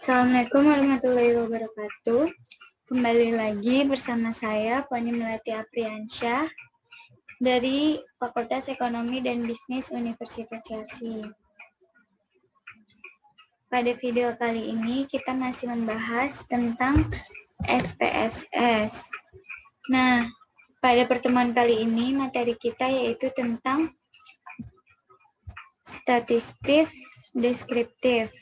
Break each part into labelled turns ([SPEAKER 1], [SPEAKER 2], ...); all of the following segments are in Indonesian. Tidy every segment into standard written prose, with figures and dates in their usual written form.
[SPEAKER 1] Assalamualaikum warahmatullahi wabarakatuh. Kembali lagi bersama saya, Poni Melati Apriansyah, dari Fakultas Ekonomi dan Bisnis Universitas Yarsi. Pada video kali ini, kita masih membahas tentang SPSS. Nah, pada pertemuan kali ini, materi kita yaitu tentang statistik deskriptif.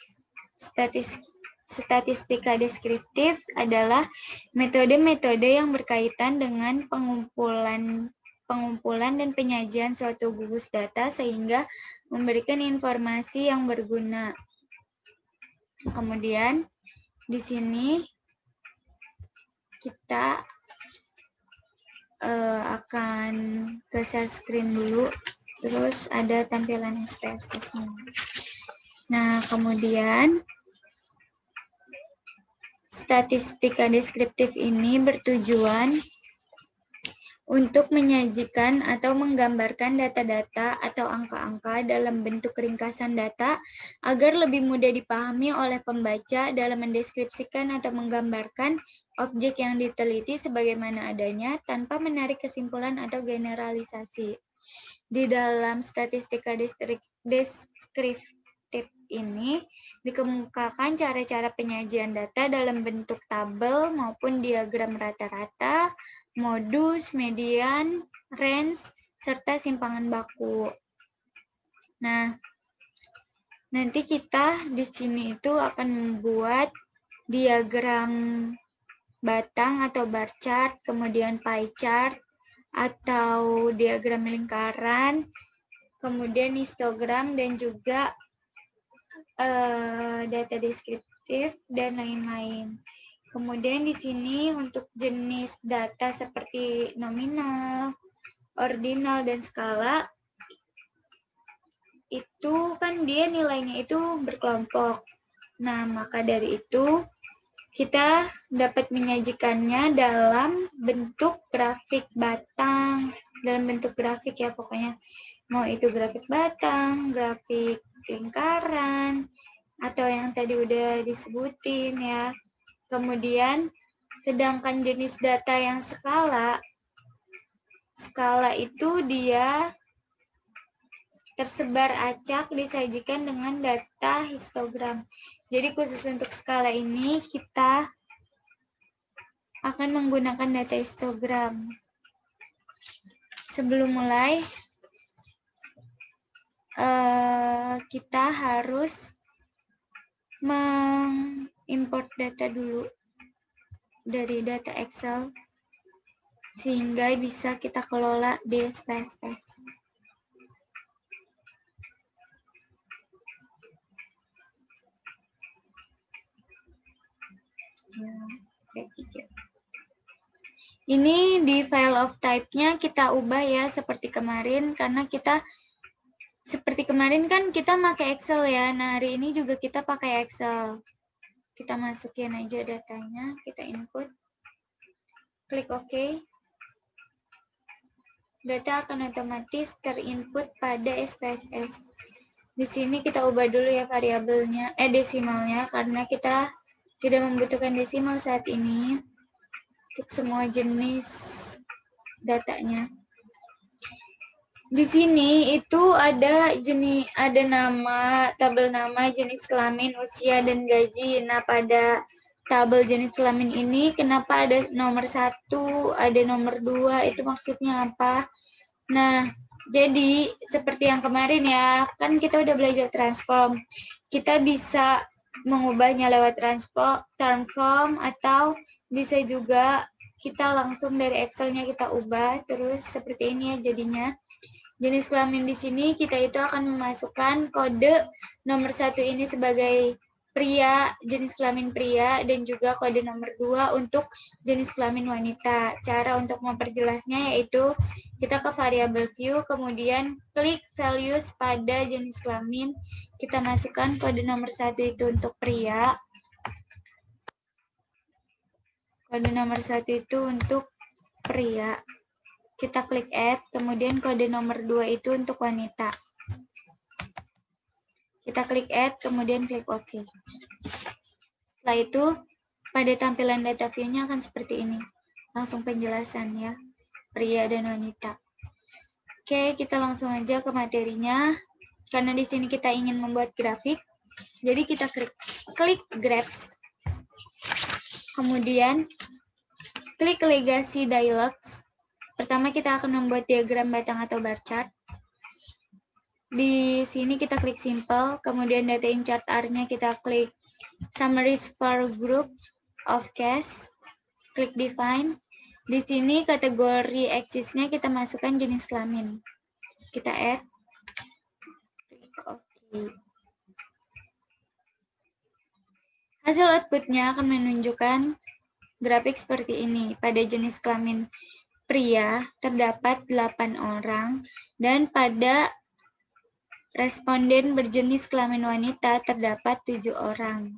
[SPEAKER 1] Statistika deskriptif adalah metode-metode yang berkaitan dengan pengumpulan dan penyajian suatu gugus data sehingga memberikan informasi yang berguna. Kemudian di sini kita akan ke share screen dulu, terus ada tampilan SPSS-nya. Nah, kemudian statistika deskriptif ini bertujuan untuk menyajikan atau menggambarkan data-data atau angka-angka dalam bentuk ringkasan data agar lebih mudah dipahami oleh pembaca dalam mendeskripsikan atau menggambarkan objek yang diteliti sebagaimana adanya tanpa menarik kesimpulan atau generalisasi. Di dalam statistika deskriptif ini dikemukakan cara-cara penyajian data dalam bentuk tabel maupun diagram rata-rata, modus, median, range, serta simpangan baku. Nah, nanti kita di sini itu akan membuat diagram batang atau bar chart, kemudian pie chart, atau diagram lingkaran, kemudian histogram, dan juga data deskriptif, dan lain-lain. Kemudian di sini untuk jenis data seperti nominal, ordinal, dan skala, itu kan dia nilainya itu berkelompok. Nah, maka dari itu kita dapat menyajikannya dalam bentuk grafik batang, dalam bentuk grafik ya pokoknya. Mau itu grafik batang, grafik lingkaran, atau yang tadi udah disebutin ya. Kemudian, sedangkan jenis data yang skala itu dia tersebar acak disajikan dengan data histogram. Jadi khusus untuk skala ini kita akan menggunakan data histogram. Sebelum mulai, kita harus mengimport data dulu dari data Excel sehingga bisa kita kelola di SPSS. Ini di file of type-nya kita ubah ya seperti kemarin, karena kita seperti kemarin kan kita pakai Excel ya. Nah, hari ini juga kita pakai Excel. Kita masukin aja datanya, kita input. Klik OK. Data akan otomatis terinput pada SPSS. Di sini kita ubah dulu ya variabelnya, desimalnya, karena kita tidak membutuhkan desimal saat ini untuk semua jenis datanya. Di sini itu ada nama, tabel nama, jenis kelamin, usia, dan gaji. Nah, pada tabel jenis kelamin ini kenapa ada nomor 1, ada nomor 2, itu maksudnya apa? Nah, jadi seperti yang kemarin ya, kan kita udah belajar transform. Kita bisa mengubahnya lewat transform, atau bisa juga kita langsung dari Excel-nya kita ubah, terus seperti ini ya jadinya. Jenis kelamin di sini kita itu akan memasukkan kode nomor 1 ini sebagai pria, jenis kelamin pria, dan juga kode nomor 2 untuk jenis kelamin wanita. Cara untuk memperjelasnya yaitu kita ke variable view, kemudian klik values pada jenis kelamin, kita masukkan kode nomor 1 itu untuk pria, kode nomor 1 itu untuk pria. Kita klik add, kemudian kode nomor 2 itu untuk wanita. Kita klik add, kemudian klik OK. Setelah itu, pada tampilan data view-nya akan seperti ini. Langsung penjelasan ya, pria dan wanita. Oke, kita langsung aja ke materinya. Karena di sini kita ingin membuat grafik, jadi kita klik Graph. Kemudian, klik Legacy Dialogs. Pertama kita akan membuat diagram batang atau bar chart. Di sini kita klik Simple, kemudian data in chart R-nya kita klik Summaries for Group of Case, klik Define. Di sini kategori axis-nya kita masukkan jenis kelamin. Kita add, klik OK. Hasil output-nya akan menunjukkan grafik seperti ini. Pada jenis kelamin pria terdapat 8 orang dan pada responden berjenis kelamin wanita terdapat 7 orang.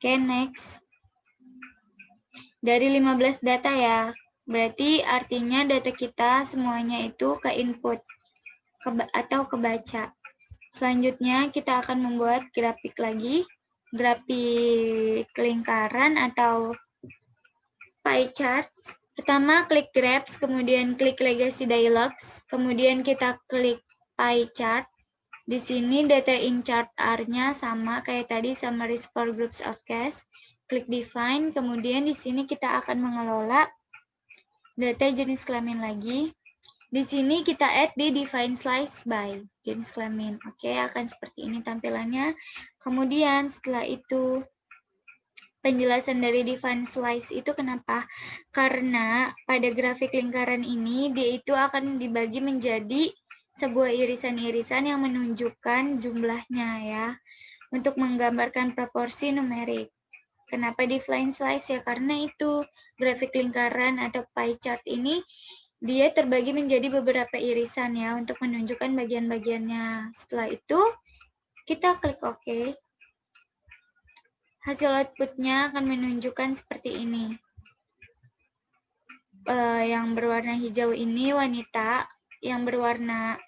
[SPEAKER 1] Oke, next. Dari 15 data ya, berarti artinya data kita semuanya itu ke input atau kebaca. Selanjutnya kita akan membuat grafik lagi, grafik lingkaran atau pie charts. Pertama klik Graphs, kemudian klik Legacy Dialogs, kemudian kita klik pie chart. Di sini data in chart R-nya sama kayak tadi, Summaries for Groups of Case. Klik Define, kemudian di sini kita akan mengelola data jenis kelamin lagi. Di sini kita add di Define Slice by jenis kelamin. Oke, akan seperti ini tampilannya. Kemudian setelah itu, penjelasan dari Define Slice itu kenapa? Karena pada grafik lingkaran ini, dia itu akan dibagi menjadi sebuah irisan-irisan yang menunjukkan jumlahnya ya, untuk menggambarkan proporsi numerik. Kenapa Define Slice ya? Karena itu grafik lingkaran atau pie chart ini dia terbagi menjadi beberapa irisan ya, untuk menunjukkan bagian-bagiannya. Setelah itu kita klik OK. Hasil outputnya akan menunjukkan seperti ini. Yang berwarna hijau ini wanita, yang berwarna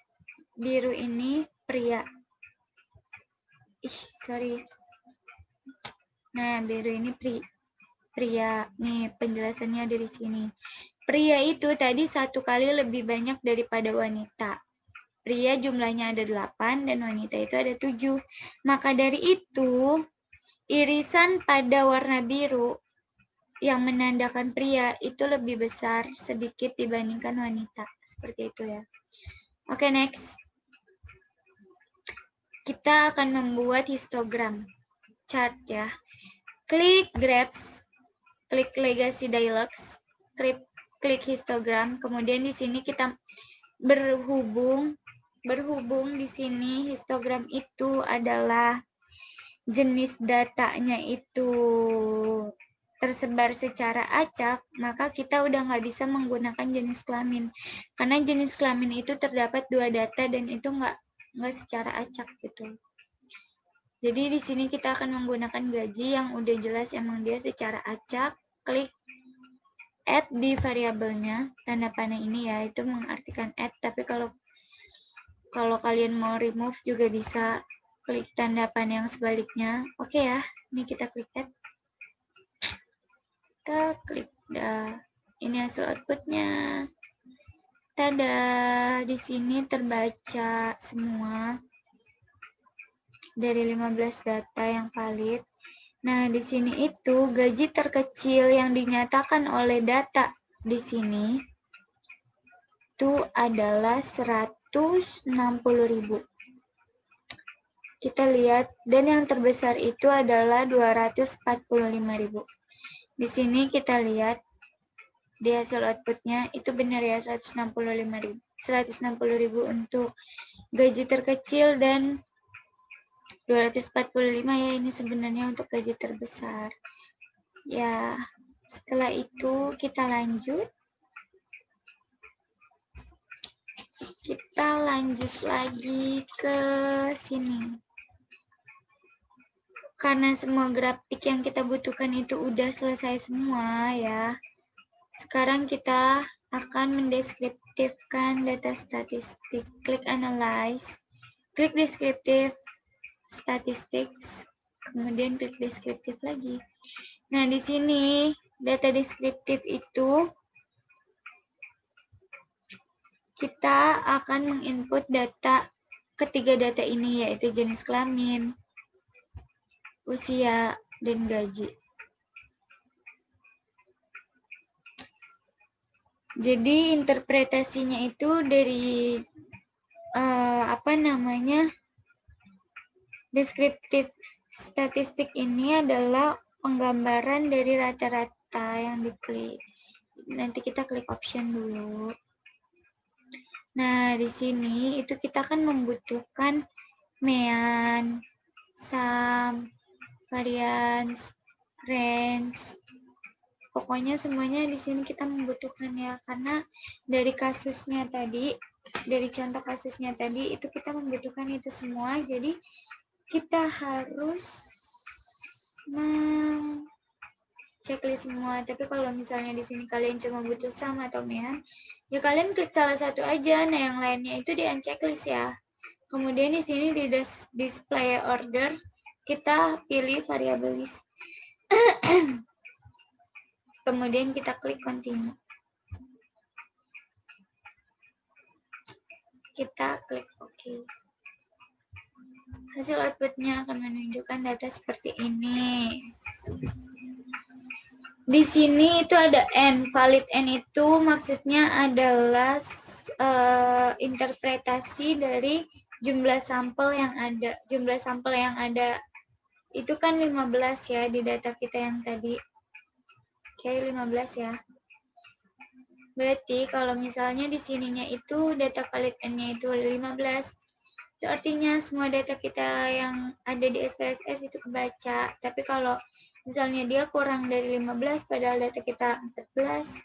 [SPEAKER 1] biru ini pria. Nah, biru ini pria. Nih, penjelasannya dari sini. Pria itu tadi 1 kali lebih banyak daripada wanita. Pria jumlahnya ada 8 dan wanita itu ada 7. Maka dari itu, irisan pada warna biru yang menandakan pria itu lebih besar sedikit dibandingkan wanita. Seperti itu ya. Oke, next. Kita akan membuat histogram chart ya. Klik Graphs, klik Legacy Dialogs, klik histogram. Kemudian di sini kita berhubung di sini histogram itu adalah jenis datanya itu tersebar secara acak, maka kita udah nggak bisa menggunakan jenis kelamin. Karena jenis kelamin itu terdapat 2 data dan itu nggak secara acak gitu. Jadi di sini kita akan menggunakan gaji yang udah jelas emang dia secara acak. Klik add di variabelnya, tanda panah ini ya, itu mengartikan add. Tapi kalau kalian mau remove juga bisa klik tanda panah yang sebaliknya. Oke ya, ini kita klik add. Kita klik ini hasil outputnya. Tada, di sini terbaca semua dari 15 data yang valid. Nah, di sini itu gaji terkecil yang dinyatakan oleh data di sini itu adalah 160.000. Kita lihat, dan yang terbesar itu adalah 245.000. Di sini kita lihat di hasil outputnya itu benar ya, 160.000 untuk gaji terkecil dan 245 ya, ini sebenarnya untuk gaji terbesar. Ya, setelah itu kita lanjut. Kita lanjut lagi ke sini. Karena semua grafik yang kita butuhkan itu udah selesai semua ya. Sekarang kita akan mendeskriptifkan data statistik. Klik Analyze, klik Descriptive Statistics, kemudian klik deskriptif lagi. Nah, di sini data deskriptif itu kita akan menginput data ketiga data ini, yaitu jenis kelamin, usia, dan gaji. Jadi interpretasinya itu dari deskriptif statistik ini adalah penggambaran dari rata-rata yang diklik. Nanti kita klik option dulu. Nah, di sini itu kita akan membutuhkan mean, sum, variance, range. Pokoknya semuanya di sini kita membutuhkan ya, karena dari kasusnya tadi, dari contoh kasusnya tadi itu kita membutuhkan itu semua. Jadi kita harus checklist semua. Tapi kalau misalnya di sini kalian cuma butuh sum atau mean, ya kalian klik salah satu aja. Nah, yang lainnya itu di unchecklist ya. Kemudian di sini di display order kita pilih variable list. Kemudian kita klik continue. Kita klik OK. Hasil outputnya akan menunjukkan data seperti ini. Di sini itu ada N. Valid N itu maksudnya adalah interpretasi dari jumlah sampel yang ada. Jumlah sampel yang ada itu kan 15 ya di data kita yang tadi. Oke, 15 ya. Berarti kalau misalnya di sininya itu data valid N-nya itu 15. Itu artinya semua data kita yang ada di SPSS itu kebaca. Tapi kalau misalnya dia kurang dari 15 padahal data kita 14,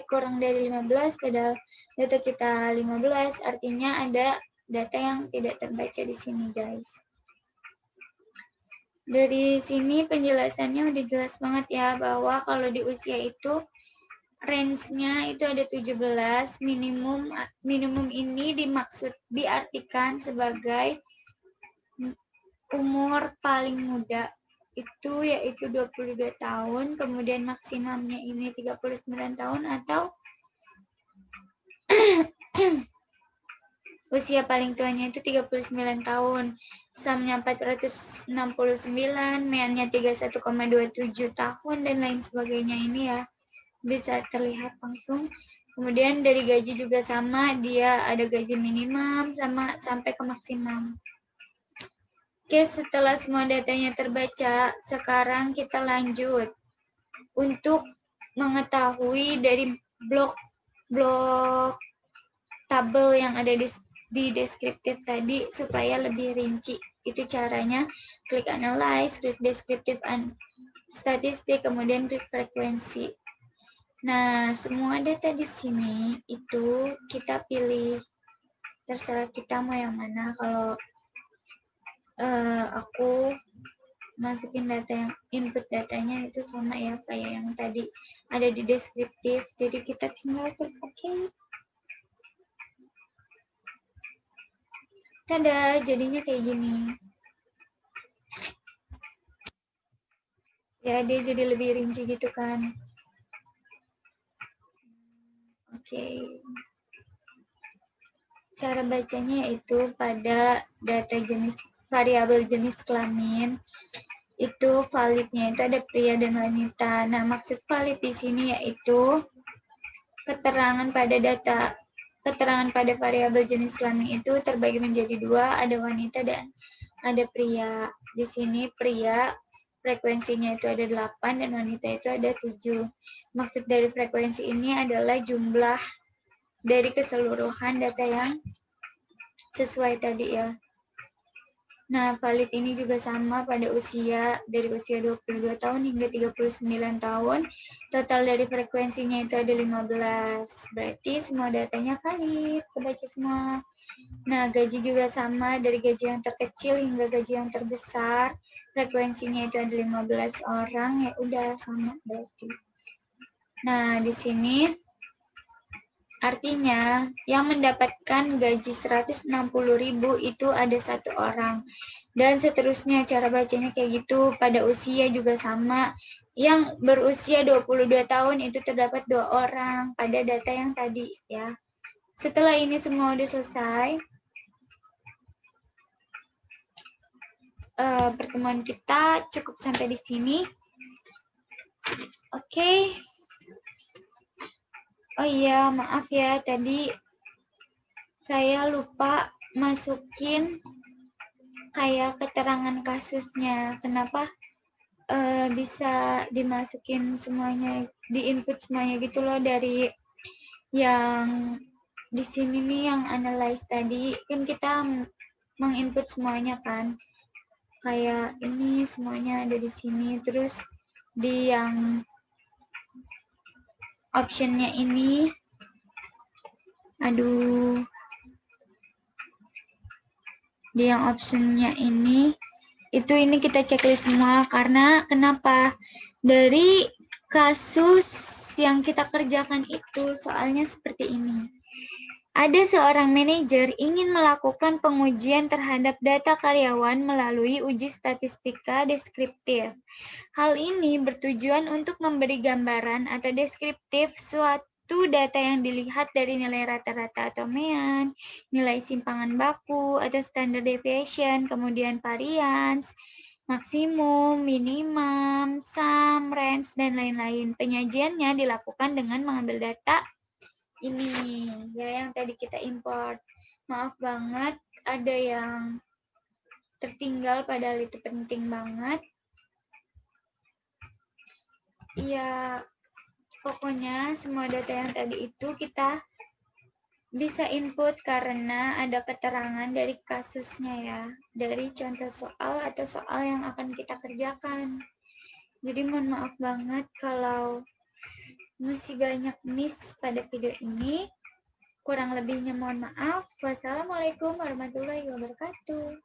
[SPEAKER 1] kurang dari 15 padahal data kita 15, artinya ada data yang tidak terbaca di sini, guys. Dari sini penjelasannya udah jelas banget ya, bahwa kalau di usia itu range-nya itu ada 17, minimum ini diartikan sebagai umur paling muda itu yaitu 22 tahun, kemudian maksimumnya ini 39 tahun atau usia paling tuanya itu 39 tahun. Sumnya 469, mean-nya 31,27 tahun dan lain sebagainya ini ya. Bisa terlihat langsung. Kemudian dari gaji juga sama, dia ada gaji minimum sama sampai ke maksimum. Oke, setelah semua datanya terbaca, sekarang kita lanjut untuk mengetahui dari blok tabel yang ada di deskriptif tadi supaya lebih rinci. Itu caranya klik analyze, klik deskriptif statistik, kemudian klik frekuensi. Nah, semua data di sini itu kita pilih, terserah kita mau yang mana. Kalau aku masukin data yang input datanya itu sama ya kayak yang tadi ada di deskriptif, jadi kita tinggal klik OK. Tada, jadinya kayak gini. Ya, dia jadi lebih rinci gitu kan. Oke. Cara bacanya yaitu pada data jenis variabel jenis kelamin itu validnya itu ada pria dan wanita. Nah, maksud valid di sini yaitu keterangan pada variabel jenis kelamin itu terbagi menjadi dua, ada wanita dan ada pria. Di sini pria frekuensinya itu ada 8 dan wanita itu ada 7. Maksud dari frekuensi ini adalah jumlah dari keseluruhan data yang sesuai tadi ya. Nah, valid ini juga sama pada usia, dari usia 22 tahun hingga 39 tahun. Total dari frekuensinya itu ada 15. Berarti semua datanya valid, kebaca semua. Nah, gaji juga sama, dari gaji yang terkecil hingga gaji yang terbesar. Frekuensinya itu ada 15 orang, ya udah sama berarti. Nah, di sini Artinya, yang mendapatkan gaji 160.000 itu ada 1 orang. Dan seterusnya, cara bacanya kayak gitu. Pada usia juga sama. Yang berusia 22 tahun itu terdapat 2 orang pada data yang tadi ya. Setelah ini semua udah selesai, pertemuan kita cukup sampai di sini. Oke. Oh iya, maaf ya, tadi saya lupa masukin kayak keterangan kasusnya. Kenapa bisa dimasukin semuanya, di-input semuanya gitu loh, dari yang di sini nih yang analyze tadi. Kan kita menginput semuanya kan. Kayak ini semuanya ada di sini. Terus di yang optionnya ini, aduh, di yang optionnya ini kita checklist semua. Karena kenapa? Dari kasus yang kita kerjakan itu soalnya seperti ini. Ada seorang manajer ingin melakukan pengujian terhadap data karyawan melalui uji statistika deskriptif. Hal ini bertujuan untuk memberi gambaran atau deskriptif suatu data yang dilihat dari nilai rata-rata atau mean, nilai simpangan baku atau standard deviation, kemudian variance, maksimum, minimum, sum, range, dan lain-lain. Penyajiannya dilakukan dengan mengambil data ini ya yang tadi kita import. Maaf banget ada yang tertinggal padahal itu penting banget. Ya, pokoknya semua data yang tadi itu kita bisa input karena ada keterangan dari kasusnya ya, dari contoh soal atau soal yang akan kita kerjakan. Jadi mohon maaf banget kalau masih banyak miss pada video ini. Kurang lebihnya mohon maaf. Wassalamualaikum warahmatullahi wabarakatuh.